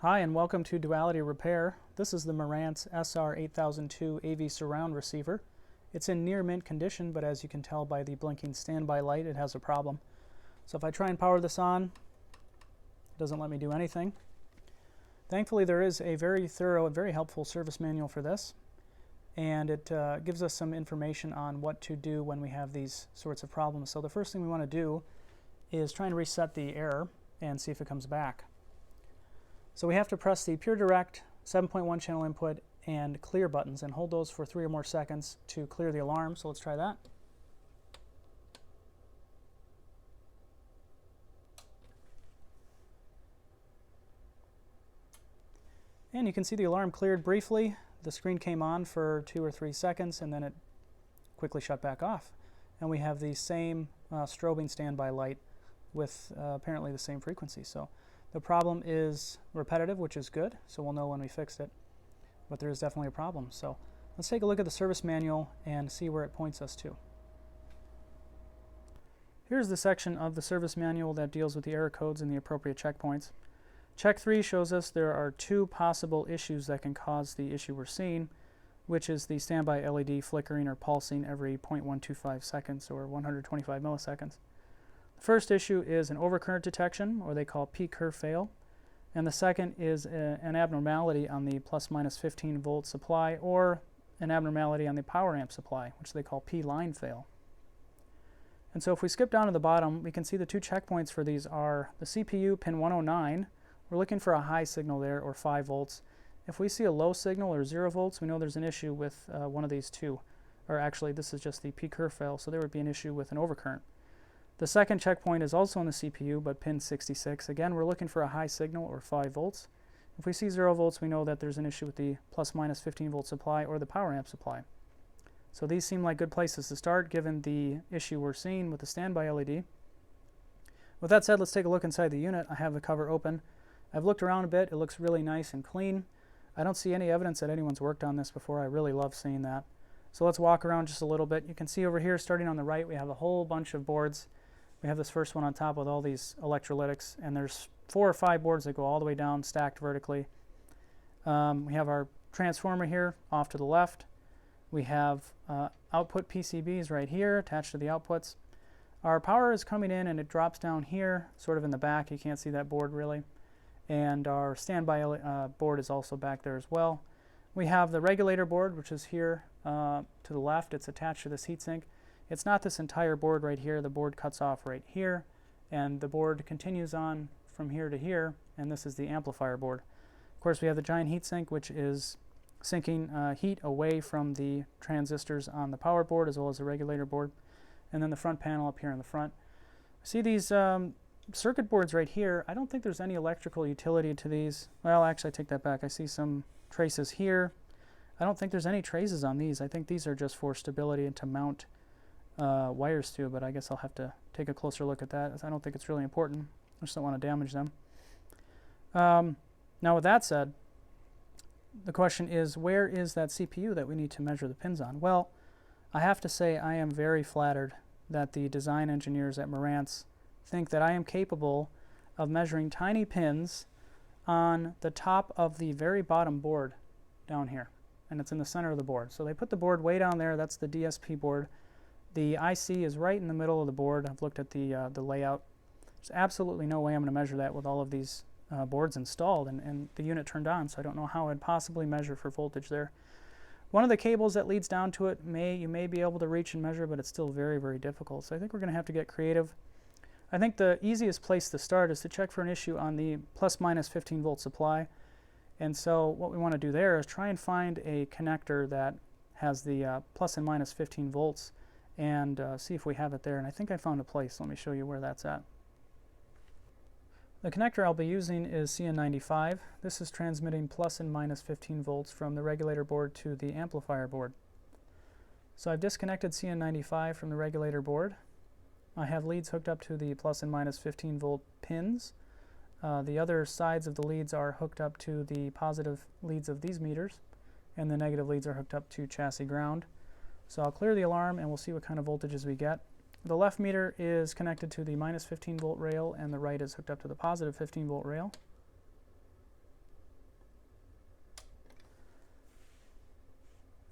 Hi and welcome to Duality Repair. This is the Marantz SR8002 AV surround receiver. It's in near mint condition, but as you can tell by the blinking standby light, it has a problem. So if I try and power this on, it doesn't let me do anything. Thankfully, there is a very thorough and very helpful service manual for this, and it gives us some information on what to do when we have these sorts of problems. So the first thing we want to do is try and reset the error and see if it comes back. So we have to press the Pure Direct 7.1 channel input and clear buttons and hold those for 3 or more seconds to clear the alarm. So let's try that. And you can see the alarm cleared briefly. The screen came on for 2 or 3 seconds and then it quickly shut back off. And we have the same strobing standby light with apparently the same frequency. So the problem is repetitive, which is good, so we'll know when we fixed it. But there is definitely a problem. So let's take a look at the service manual and see where it points us to. Here's the section of the service manual that deals with the error codes and the appropriate checkpoints. Check 3 shows us there are 2 possible issues that can cause the issue we're seeing, which is the standby LED flickering or pulsing every 0.125 seconds or 125 milliseconds. The first issue is an overcurrent detection, or they call P curve fail, and the second is an abnormality on the plus minus 15 volt supply or an abnormality on the power amp supply, which they call P line fail. And so if we skip down to the bottom, we can see the 2 checkpoints for these are the CPU pin 109. We're looking for a high signal there, or 5 volts. If we see a low signal or 0 volts, we know there's an issue with one of these 2. Or actually, this is just the P curve fail, so there would be an issue with an overcurrent. The second checkpoint is also on the CPU, but pin 66. Again, we're looking for a high signal, or 5 volts. If we see 0 volts, we know that there's an issue with the plus minus 15 volt supply or the power amp supply. So these seem like good places to start, given the issue we're seeing with the standby LED. With that said, let's take a look inside the unit. I have the cover open. I've looked around a bit. It looks really nice and clean. I don't see any evidence that anyone's worked on this before. I really love seeing that. So let's walk around just a little bit. You can see over here, starting on the right, we have a whole bunch of boards. We have this first one on top with all these electrolytics, and there's 4 or 5 boards that go all the way down, stacked vertically. We have our transformer here off to the left. We have output PCBs right here attached to the outputs. Our power is coming in and it drops down here, sort of in the back. You can't see that board really. And our standby board is also back there as well. We have the regulator board, which is here to the left. It's attached to this heatsink. It's not this entire board right here. The board cuts off right here, and the board continues on from here to here, and this is the amplifier board. Of course, we have the giant heatsink, which is sinking heat away from the transistors on the power board as well as the regulator board, and then the front panel up here in the front. See these circuit boards right here. I don't think there's any electrical utility to these. Well, actually, I take that back. I see some traces here. I don't think there's any traces on these. I think these are just for stability and to mount wires to, but I guess I'll have to take a closer look at that, as I don't think it's really important. I just don't want to damage them. Now with that said, the question is, where is that CPU that we need to measure the pins on? Well, I have to say I am very flattered that the design engineers at Marantz think that I am capable of measuring tiny pins on the top of the very bottom board down here, and it's in the center of the board. So they put the board way down there. That's the DSP board. The IC is right in the middle of the board. I've looked at the layout. There's absolutely no way I'm going to measure that with all of these boards installed and the unit turned on, so I don't know how I'd possibly measure for voltage there. One of the cables that leads down to it, you may be able to reach and measure, but it's still very, very difficult. So I think we're going to have to get creative. I think the easiest place to start is to check for an issue on the plus minus 15 volt supply. And so what we want to do there is try and find a connector that has the plus and minus 15 volts and see if we have it there. And I think I found a place. Let me show you where that's at. The connector I'll be using is CN95. This is transmitting plus and minus 15 volts from the regulator board to the amplifier board. So I've disconnected CN95 from the regulator board. I have leads hooked up to the plus and minus 15 volt pins. The other sides of the leads are hooked up to the positive leads of these meters, and the negative leads are hooked up to chassis ground. So I'll clear the alarm and we'll see what kind of voltages we get. The left meter is connected to the minus 15 volt rail and the right is hooked up to the positive 15 volt rail.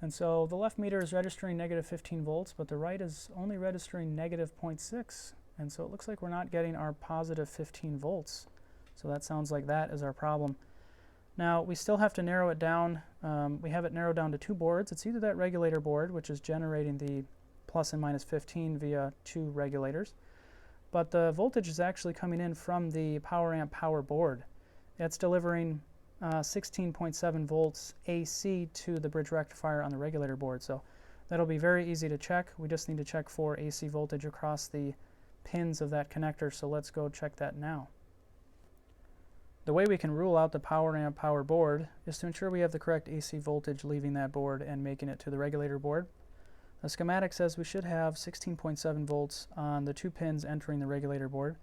And so the left meter is registering negative 15 volts, but the right is only registering negative 0.6. And so it looks like we're not getting our positive 15 volts. So that sounds like that is our problem. Now we still have to narrow it down. We have it narrowed down to two boards. It's either that regulator board, which is generating the plus and minus 15 via two regulators, but the voltage is actually coming in from the power amp power board. It's delivering 16.7 volts AC to the bridge rectifier on the regulator board. So that'll be very easy to check. We just need to check for AC voltage across the pins of that connector. So let's go check that now. The way we can rule out the power amp power board is to ensure we have the correct AC voltage leaving that board and making it to the regulator board. The schematic says we should have 16.7 volts on the two pins entering the regulator board.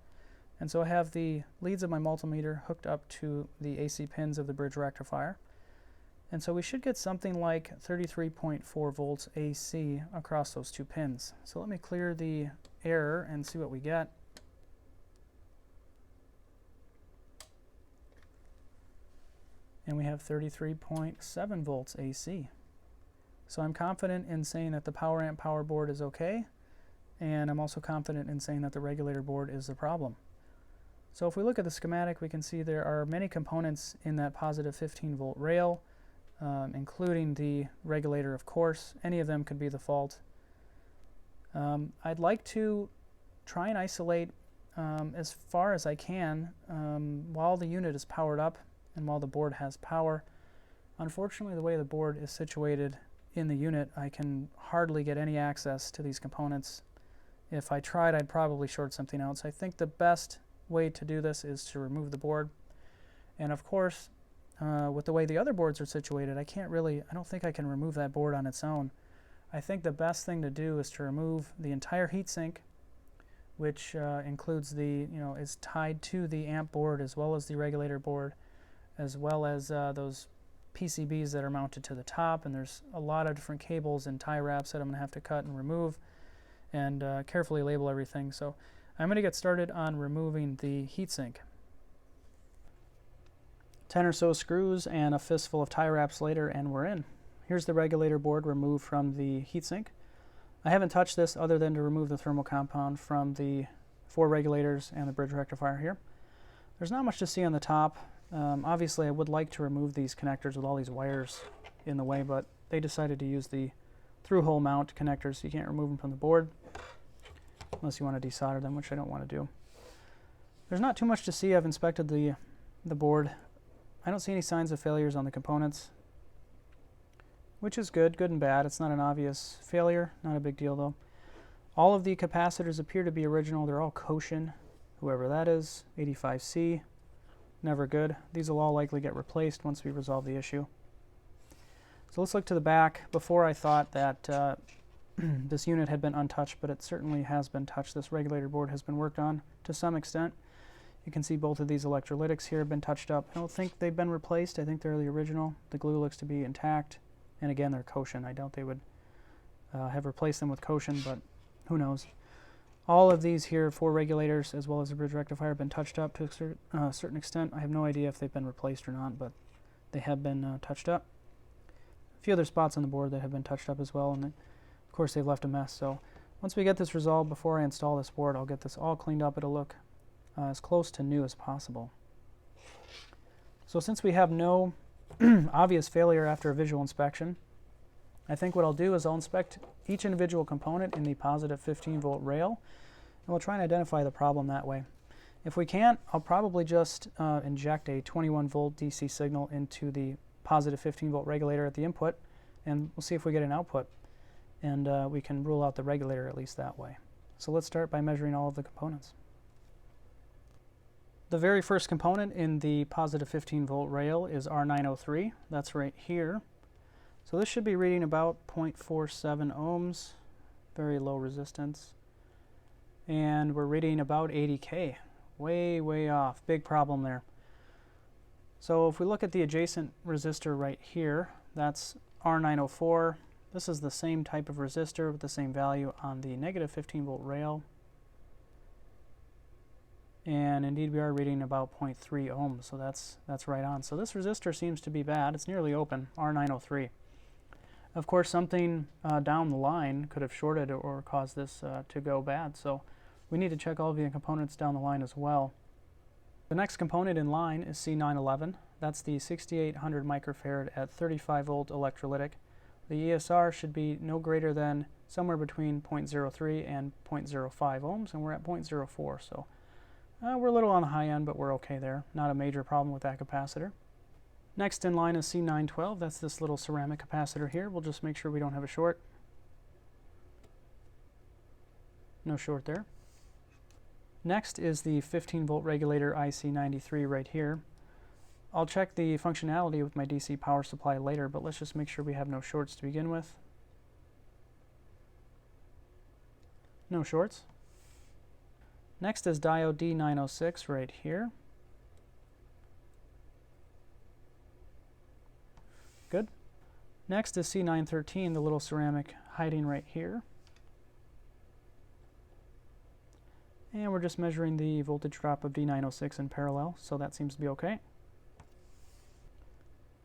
And so I have the leads of my multimeter hooked up to the AC pins of the bridge rectifier. And so we should get something like 33.4 volts AC across those two pins. So let me clear the error and see what we get. And we have 33.7 volts AC. So I'm confident in saying that the power amp power board is okay, and I'm also confident in saying that the regulator board is the problem. So if we look at the schematic, we can see there are many components in that positive 15 volt rail, including the regulator, of course. Any of them could be the fault. I'd like to try and isolate as far as I can while the unit is powered up and while the board has power. Unfortunately, the way the board is situated in the unit, I can hardly get any access to these components. If I tried, I'd probably short something out. So I think the best way to do this is to remove the board. And of course, with the way the other boards are situated, I don't think I can remove that board on its own. I think the best thing to do is to remove the entire heatsink, which includes is tied to the amp board as well as the regulator board, as well as those PCBs that are mounted to the top. And there's a lot of different cables and tie wraps that I'm going to have to cut and remove and carefully label everything. So I'm going to get started on removing the heatsink. 10 or so screws and a fistful of tie wraps later, and we're in. Here's the regulator board removed from the heatsink. I haven't touched this other than to remove the thermal compound from the four regulators and the bridge rectifier here. There's not much to see on the top. Obviously, I would like to remove these connectors with all these wires in the way, but they decided to use the through-hole mount connectors, so you can't remove them from the board unless you want to desolder them, which I don't want to do. There's not too much to see. I've inspected the board. I don't see any signs of failures on the components, which is good and bad. It's not an obvious failure, not a big deal though. All of the capacitors appear to be original. They're all Koshin, whoever that is, 85C, never good. These will all likely get replaced once we resolve the issue. So let's look to the back. Before I thought that this unit had been untouched, but it certainly has been touched. This regulator board has been worked on to some extent. You can see both of these electrolytics here have been touched up. I don't think they've been replaced. I think they're the original. The glue looks to be intact. And again, they're Koshin. I doubt they would have replaced them with Koshin, but who knows. All of these here, four regulators as well as the bridge rectifier, have been touched up to a certain extent. I have no idea if they've been replaced or not, but they have been touched up. A few other spots on the board that have been touched up as well, and then, of course they've left a mess. So once we get this resolved, before I install this board, I'll get this all cleaned up. It'll look as close to new as possible. So since we have no obvious failure after a visual inspection, I think what I'll do is I'll inspect each individual component in the positive 15 volt rail, and we'll try and identify the problem that way. If we can't, I'll probably just inject a 21 volt DC signal into the positive 15 volt regulator at the input, and we'll see if we get an output. And we can rule out the regulator at least that way. So let's start by measuring all of the components. The very first component in the positive 15 volt rail is R903. That's right here. So this should be reading about 0.47 ohms, very low resistance. And we're reading about 80K, way off, big problem there. So if we look at the adjacent resistor right here, that's R904. This is the same type of resistor with the same value on the negative 15 volt rail. And indeed we are reading about 0.3 ohms, so that's right on. So this resistor seems to be bad. It's nearly open, R903. Of course, something down the line could have shorted or caused this to go bad, so we need to check all of the components down the line as well. The next component in line is C911. That's the 6800 microfarad at 35 volt electrolytic. The ESR should be no greater than somewhere between 0.03 and 0.05 ohms, and we're at 0.04, so we're a little on the high end, but we're okay there. Not a major problem with that capacitor. Next in line is C912. That's this little ceramic capacitor here. We'll just make sure we don't have a short. No short there. Next is the 15 volt regulator IC93 right here. I'll check the functionality with my DC power supply later, but let's just make sure we have no shorts to begin with. No shorts. Next is diode D906 right here. Good. Next is C913, the little ceramic hiding right here. And we're just measuring the voltage drop of D906 in parallel, so that seems to be okay.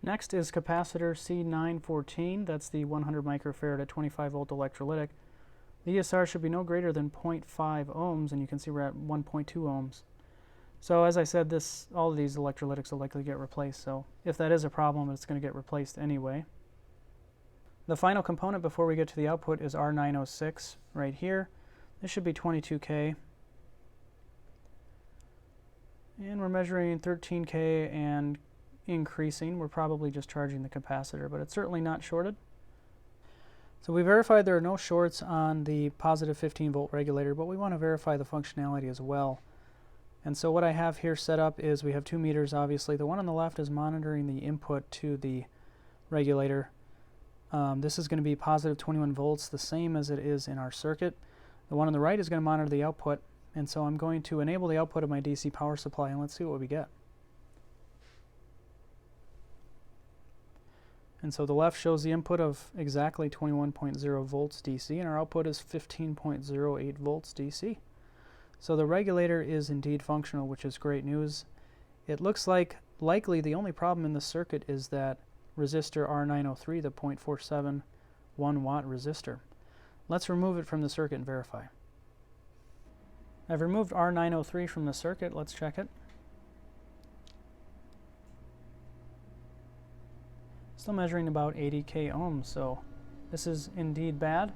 Next is capacitor C914. That's the 100 microfarad at 25 volt electrolytic. The ESR should be no greater than 0.5 ohms, and you can see we're at 1.2 ohms. So as I said, all of these electrolytics will likely get replaced, so if that is a problem, it's going to get replaced anyway. The final component before we get to the output is R906 right here. This should be 22K. And we're measuring 13K and increasing. We're probably just charging the capacitor, but it's certainly not shorted. So we verified there are no shorts on the positive 15 volt regulator, but we want to verify the functionality as well. And so what I have here set up is we have two meters, obviously. The one on the left is monitoring the input to the regulator. This is going to be positive 21 volts, the same as it is in our circuit. The one on the right is going to monitor the output. And so I'm going to enable the output of my DC power supply, and let's see what we get. And so the left shows the input of exactly 21.0 volts DC, and our output is 15.08 volts DC. So the regulator is indeed functional, which is great news. It looks like likely the only problem in the circuit is that resistor R903, the 0.47 1 watt resistor. Let's remove it from the circuit and verify. I've removed R903 from the circuit. Let's check it. Still measuring about 80K ohms, so this is indeed bad.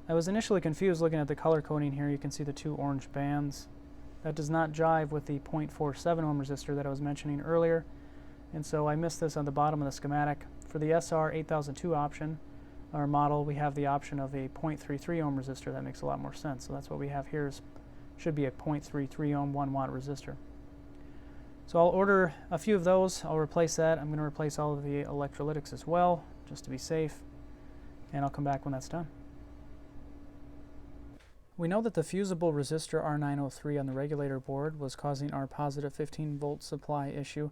I was initially confused looking at the color coding here. You can see the two orange bands. That does not jive with the 0.47 ohm resistor that I was mentioning earlier, and so I missed this on the bottom of the schematic. For the SR8002 option, or model, we have the option of a 0.33 ohm resistor. That makes a lot more sense. So that's what we have here should be a 0.33 ohm 1 watt resistor. So I'll order a few of those. I'll replace that. I'm going to replace all of the electrolytics as well, just to be safe, and I'll come back when that's done. We know that the fusible resistor R903 on the regulator board was causing our positive 15 volt supply issue,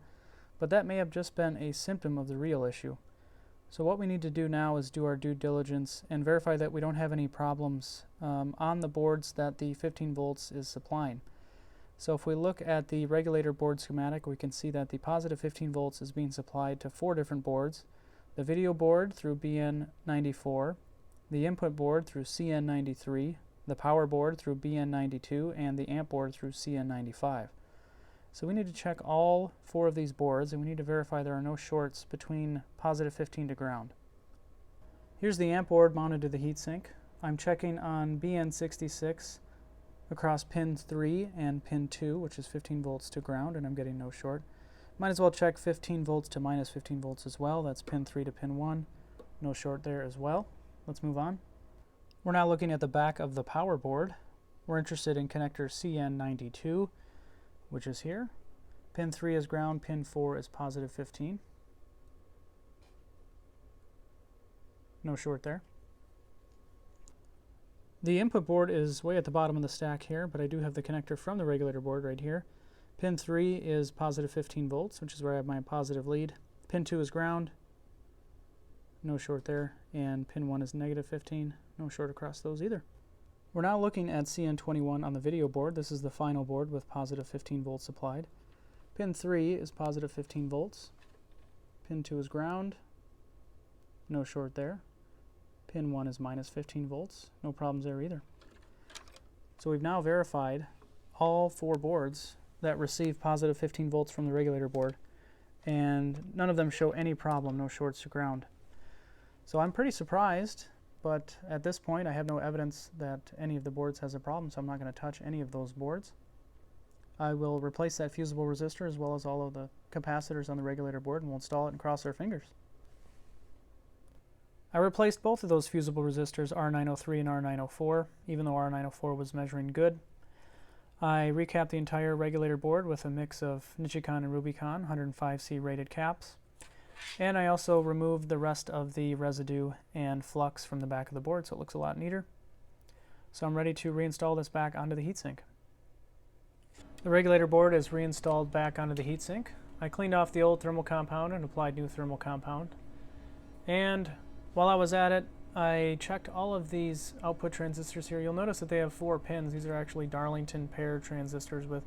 but that may have just been a symptom of the real issue. So what we need to do now is do our due diligence and verify that we don't have any problems on the boards that the 15 volts is supplying. So if we look at the regulator board schematic, we can see that the positive 15 volts is being supplied to 4 different boards: the video board through BN94, the input board through CN93, the power board through BN92, and the amp board through CN95. So we need to check all 4 of these boards, and we need to verify there are no shorts between positive 15 to ground. Here's the amp board mounted to the heatsink. I'm checking on BN66 across pin 3 and pin 2, which is 15 volts to ground, and I'm getting no short. Might as well check 15 volts to minus 15 volts as well. That's pin 3 to pin 1. No short there as well. Let's move on. We're now looking at the back of the power board. We're interested in connector CN92, which is here. Pin 3 is ground, pin 4 is positive 15. No short there. The input board is way at the bottom of the stack here, but I do have the connector from the regulator board right here. Pin 3 is positive 15 volts, which is where I have my positive lead. Pin 2 is ground. No short there. And pin 1 is negative 15. No short across those either. We're now looking at CN21 on the video board. This is the final board with positive 15 volts supplied. Pin 3 is positive 15 volts. Pin 2 is ground. no short there. Pin 1 is minus 15 volts, no problems there either. So we've now verified all 4 boards that receive positive 15 volts from the regulator board, and none of them show any problem, no shorts to ground. So I'm pretty surprised, but at this point I have no evidence that any of the boards has a problem, so I'm not going to touch any of those boards. I will replace that fusible resistor as well as all of the capacitors on the regulator board, and we'll install it and cross our fingers. I replaced both of those fusible resistors, R903 and R904, even though R904 was measuring good. I recapped the entire regulator board with a mix of Nichicon and Rubicon 105C rated caps. And I also removed the rest of the residue and flux from the back of the board, so it looks a lot neater. So I'm ready to reinstall this back onto the heatsink. The regulator board is reinstalled back onto the heatsink. I cleaned off the old thermal compound and applied new thermal compound. And while I was at it, I checked all of these output transistors here. You'll notice that they have 4 pins. These are actually Darlington pair transistors with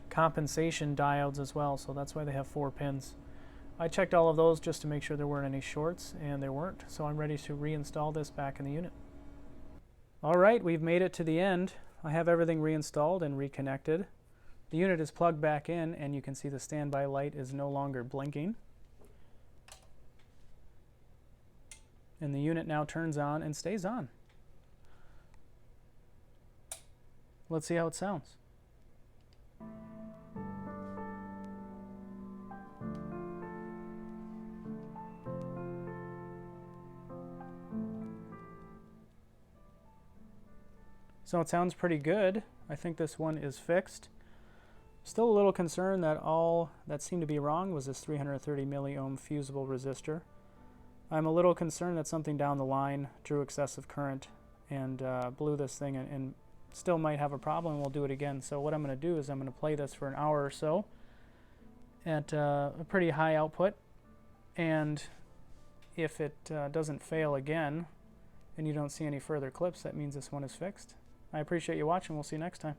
compensation diodes as well, so that's why they have 4 pins. I checked all of those just to make sure there weren't any shorts, and there weren't, so I'm ready to reinstall this back in the unit. Alright, we've made it to the end. I have everything reinstalled and reconnected. The unit is plugged back in, and you can see the standby light is no longer blinking. And the unit now turns on and stays on. Let's see how it sounds. So it sounds pretty good. I think this one is fixed. Still a little concerned that all that seemed to be wrong was this 330 milliohm fusible resistor. I'm a little concerned that something down the line drew excessive current and blew this thing and still might have a problem. We'll do it again. So what I'm going to do is I'm going to play this for an hour or so at a pretty high output, and if it doesn't fail again and you don't see any further clips, that means this one is fixed. I appreciate you watching. We'll see you next time.